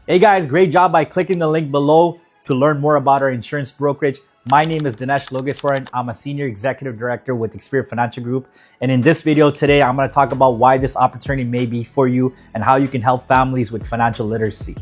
Hey guys, great job by clicking the link below to learn more about our insurance brokerage. My name is Dinesh Logeswaran. I'm a Senior Executive Director with Experience Financial Group. And in this video today, I'm going to talk about why this opportunity may be for you and how you can help families with financial literacy.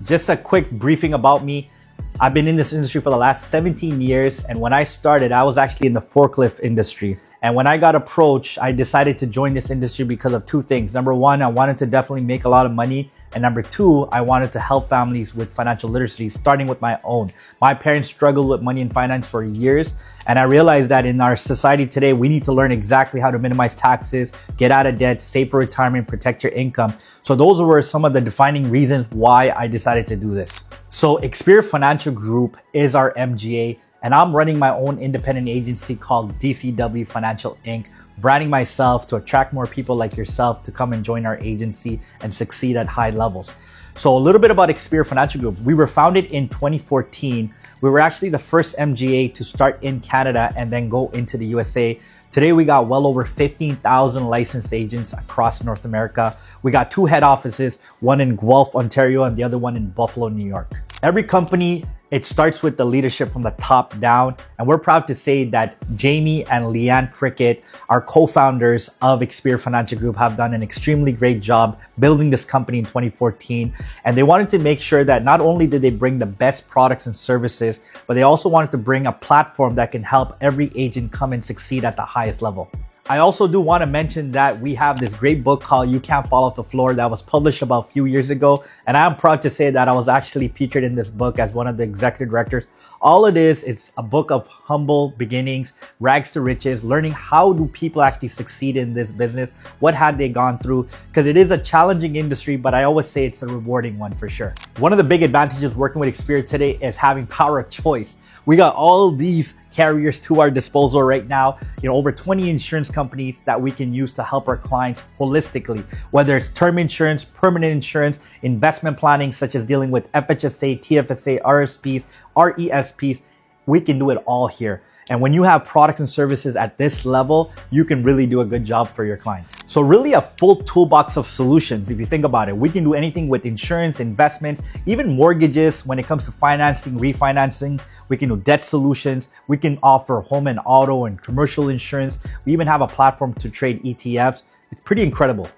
Just a quick briefing about me. I've been in this industry for the last 17 years. And when I started, I was actually in the forklift industry. And when I got approached, I decided to join this industry because of two things. Number one, I wanted to definitely make a lot of money. And number two, I wanted to help families with financial literacy, starting with my own. My parents struggled with money and finance for years. And I realized that in our society today, we need to learn exactly how to minimize taxes, get out of debt, save for retirement, protect your income. So those were some of the defining reasons why I decided to do this. So Experience Financial Group is our MGA, and I'm running my own independent agency called DCW Financial Inc., branding myself to attract more people like yourself to come and join our agency and succeed at high levels. So a little bit about Experience Financial Group. We were founded in 2014. We were actually the first MGA to start in Canada and then go into the USA. Today, we got well over 15,000 licensed agents across North America. We got two head offices, one in Guelph, Ontario, and the other one in Buffalo, New York. Every company, it starts with the leadership from the top down. And we're proud to say that Jamie and Leanne Prickett, our co-founders of Experience Financial Group, have done an extremely great job building this company in 2014. And they wanted to make sure that not only did they bring the best products and services, but they also wanted to bring a platform that can help every agent come and succeed at the highest level. I also do want to mention that we have this great book called You Can't Fall Off the Floor that was published about a few years ago. And I'm proud to say that I was actually featured in this book as one of the executive directors. All it is a book of humble beginnings, rags to riches, learning how do people actually succeed in this business, what had they gone through, because it is a challenging industry, but I always say it's a rewarding one for sure. One of the big advantages working with Experience today is having power of choice. We got all these carriers to our disposal right now, over 20 insurance companies that we can use to help our clients holistically, whether it's term insurance, permanent insurance, investment planning, such as dealing with FHSA, TFSA, RSPs, RESPs. We can do it all here. And when you have products and services at this level, you can really do a good job for your clients. So really a full toolbox of solutions. If you think about it, we can do anything with insurance, investments, even mortgages. When it comes to financing, refinancing, we can do debt solutions. We can offer home and auto and commercial insurance. We even have a platform to trade ETFs. It's pretty incredible.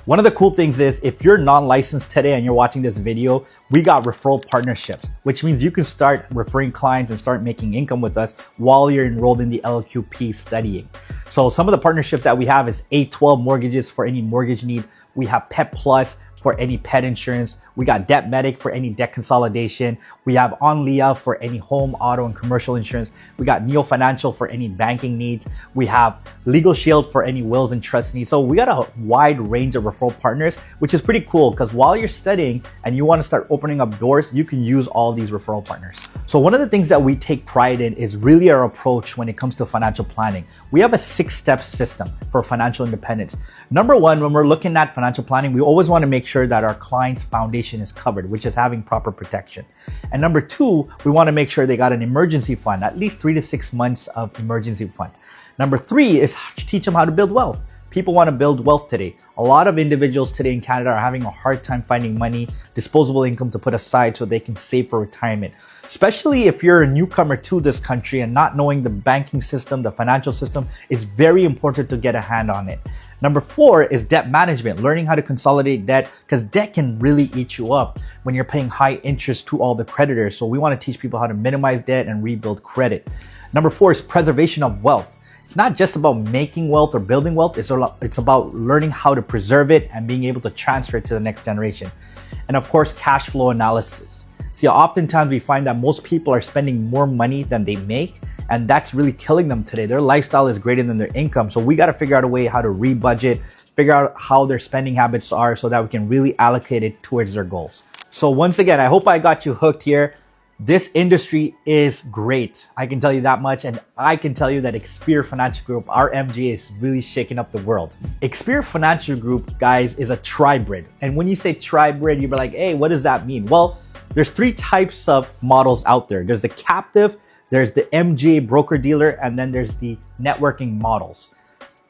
One of the cool things is if you're non-licensed today and you're watching this video, we got referral partnerships, which means you can start referring clients and start making income with us while you're enrolled in the LQP studying. So some of the partnerships that we have is 812 mortgages for any mortgage need. We have Pet Plus for any pet insurance. We got Debt Medic for any debt consolidation. We have OnLia for any home, auto, and commercial insurance. We got Neo Financial for any banking needs. We have Legal Shield for any wills and trust needs. So we got a wide range of referral partners, which is pretty cool because while you're studying and you want to start opening up doors, you can use all these referral partners. So one of the things that we take pride in is really our approach when it comes to financial planning. We have a 6-step system for financial independence. Number one, when we're looking at financial planning, we always want to make sure that our client's foundation is covered, which is having proper protection. And number two, we want to make sure they got an emergency fund, at least 3 to 6 months of emergency fund. Number three is to teach them how to build wealth. People want to build wealth today. A lot of individuals today in Canada are having a hard time finding money, disposable income to put aside so they can save for retirement. Especially if you're a newcomer to this country and not knowing the banking system, the financial system, it's very important to get a hand on it. Number four is debt management, learning how to consolidate debt because debt can really eat you up when you're paying high interest to all the creditors. So we want to teach people how to minimize debt and rebuild credit. Number four is preservation of wealth. It's not just about making wealth or building wealth. It's about learning how to preserve it and being able to transfer it to the next generation. And of course, cash flow analysis. See, oftentimes we find that most people are spending more money than they make, and that's really killing them today. Their lifestyle is greater than their income. So we got to figure out a way how to rebudget, figure out how their spending habits are so that we can really allocate it towards their goals. So once again, I hope I got you hooked here. This industry is great. I can tell you that much. And I can tell you that Experience Financial Group, our MGA, is really shaking up the world. Experience Financial Group, guys, is a Tribrid. And when you say Tribrid, you'll be like, hey, what does that mean? Well, there's 3 types of models out there. There's the captive, there's the MGA broker-dealer, and then there's the networking models.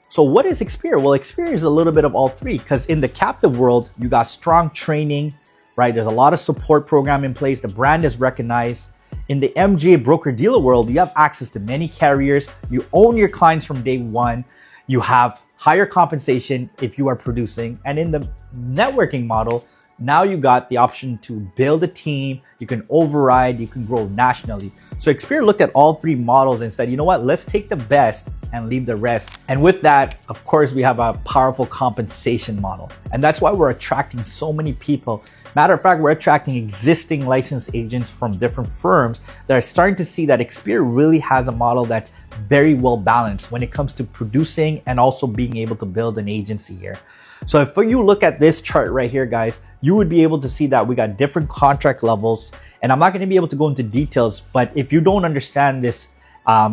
So what is Experience? Well, Experience is a little bit of all 3 because in the captive world, you got strong training, right? There's a lot of support program in place. The brand is recognized. In the MGA broker-dealer world, you have access to many carriers. You own your clients from day one. You have higher compensation if you are producing. And in the networking model, now you got the option to build a team, you can override, you can grow nationally. So Experior looked at all three models and said, you know what, let's take the best and leave the rest. And with that, of course, we have a powerful compensation model. And that's why we're attracting so many people. Matter of fact, we're attracting existing licensed agents from different firms that are starting to see that Experior really has a model that's very well balanced when it comes to producing and also being able to build an agency here. So if you look at this chart right here, guys, you would be able to see that we got different contract levels. And I'm not going to be able to go into details, but if you don't understand this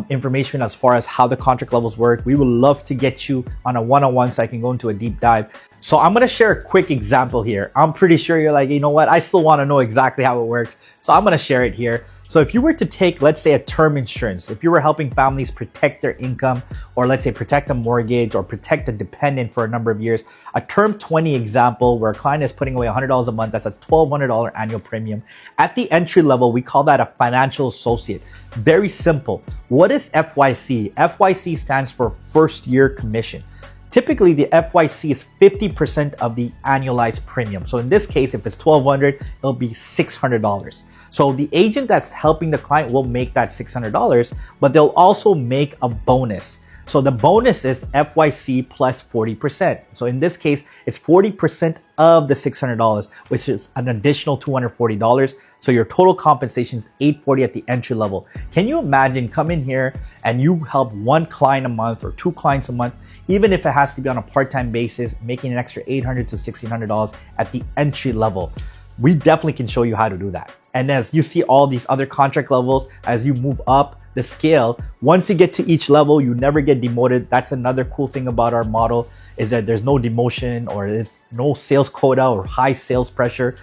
information as far as how the contract levels work, we would love to get you on a one-on-one so I can go into a deep dive. So I'm going to share a quick example here. I'm pretty sure you're like, you know what? I still want to know exactly how it works. So I'm going to share it here. So if you were to take, let's say, a term insurance, if you were helping families protect their income, or let's say protect a mortgage or protect a dependent for a number of years, a term 20 example where a client is putting away $100 a month, that's a $1,200 annual premium. At the entry level, we call that a financial associate. Very simple. What is FYC? FYC stands for first year commission. Typically, the FYC is 50% of the annualized premium. So in this case, if it's $1,200, it'll be $600. So the agent that's helping the client will make that $600, but they'll also make a bonus. So the bonus is FYC plus 40%. So in this case, it's 40% of the $600, which is an additional $240. So your total compensation is $840 at the entry level. Can you imagine coming here and you help one client a month or two clients a month, even if it has to be on a part-time basis, making an extra $800 to $1,600 at the entry level? We definitely can show you how to do that. And as you see all these other contract levels, as you move up the scale, once you get to each level, you never get demoted. That's another cool thing about our model, is that there's no demotion or there's no sales quota or high sales pressure.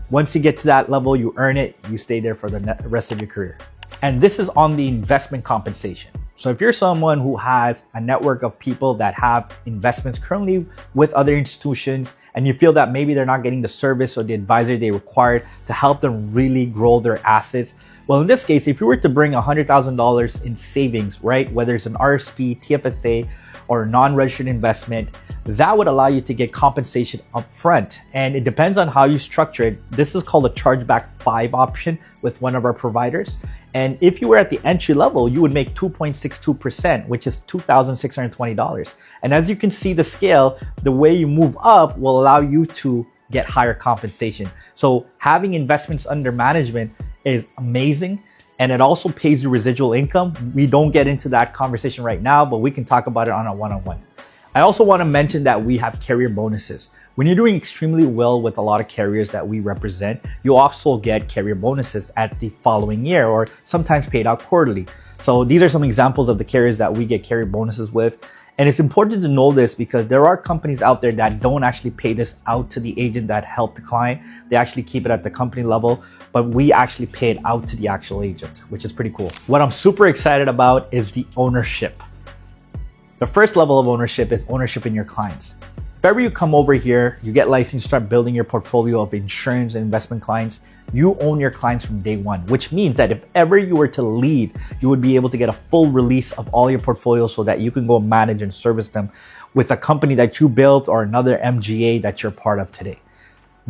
Once you get to that level, you earn it, you stay there for the rest of your career. And this is on the investment compensation. So if you're someone who has a network of people that have investments currently with other institutions, and you feel that maybe they're not getting the service or the advisor they require to help them really grow their assets, well, in this case, if you were to bring $100,000 in savings, right, whether it's an RSP, TFSA, or a non-registered investment, that would allow you to get compensation up front. And it depends on how you structure it. This is called a chargeback 5 option with one of our providers. And if you were at the entry level, you would make 2.62%, which is $2,620. And as you can see the scale, the way you move up will allow you to get higher compensation. So having investments under management is amazing. And it also pays you residual income. We don't get into that conversation right now, but we can talk about it on a one-on-one. I also want to mention that we have carrier bonuses. When you're doing extremely well with a lot of carriers that we represent, you also get carrier bonuses at the following year or sometimes paid out quarterly. So these are some examples of the carriers that we get carrier bonuses with. And it's important to know this because there are companies out there that don't actually pay this out to the agent that helped the client. They actually keep it at the company level, but we actually pay it out to the actual agent, which is pretty cool. What I'm super excited about is the ownership. The first level of ownership is ownership in your clients. If ever you come over here, you get licensed, start building your portfolio of insurance and investment clients, you own your clients from day one, which means that if ever you were to leave, you would be able to get a full release of all your portfolio so that you can go manage and service them with a company that you built or another MGA that you're part of today.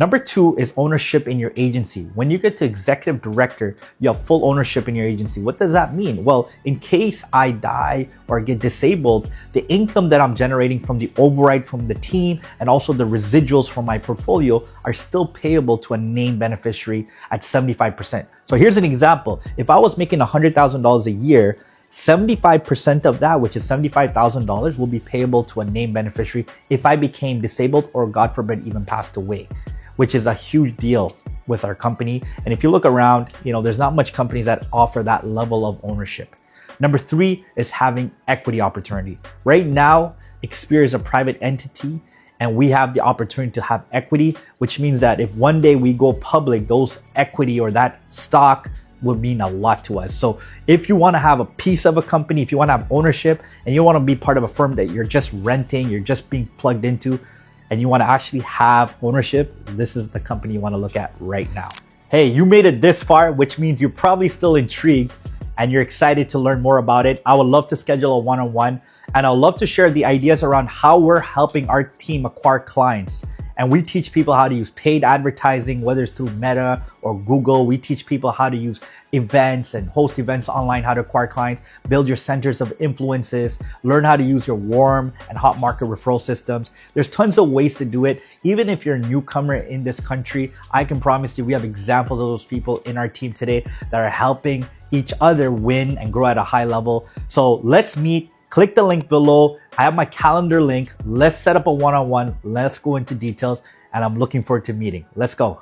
Number 2 is ownership in your agency. When you get to executive director, you have full ownership in your agency. What does that mean? Well, in case I die or get disabled, the income that I'm generating from the override from the team and also the residuals from my portfolio are still payable to a named beneficiary at 75%. So here's an example. If I was making $100,000 a year, 75% of that, which is $75,000, will be payable to a named beneficiary if I became disabled or, God forbid, even passed away, which is a huge deal with our company. And if you look around, there's not much companies that offer that level of ownership. Number 3 is having equity opportunity. Right now, Experior is a private entity and we have the opportunity to have equity, which means that if one day we go public, those equity or that stock would mean a lot to us. So if you want to have a piece of a company, if you want to have ownership and you want to be part of a firm that you're just renting, you're just being plugged into, and you want to actually have ownership, this is the company you want to look at right now. Hey, you made it this far, which means you're probably still intrigued and you're excited to learn more about it. I would love to schedule a one-on-one, and I'd love to share the ideas around how we're helping our team acquire clients. And we teach people how to use paid advertising, whether it's through Meta or Google. We teach people how to use events and host events online, how to acquire clients, build your centers of influences, learn how to use your warm and hot market referral systems. There's tons of ways to do it. Even if you're a newcomer in this country, I can promise you we have examples of those people in our team today that are helping each other win and grow at a high level. So let's meet. Click the link below. I have my calendar link. Let's set up a one-on-one. Let's go into details, and I'm looking forward to meeting. Let's go.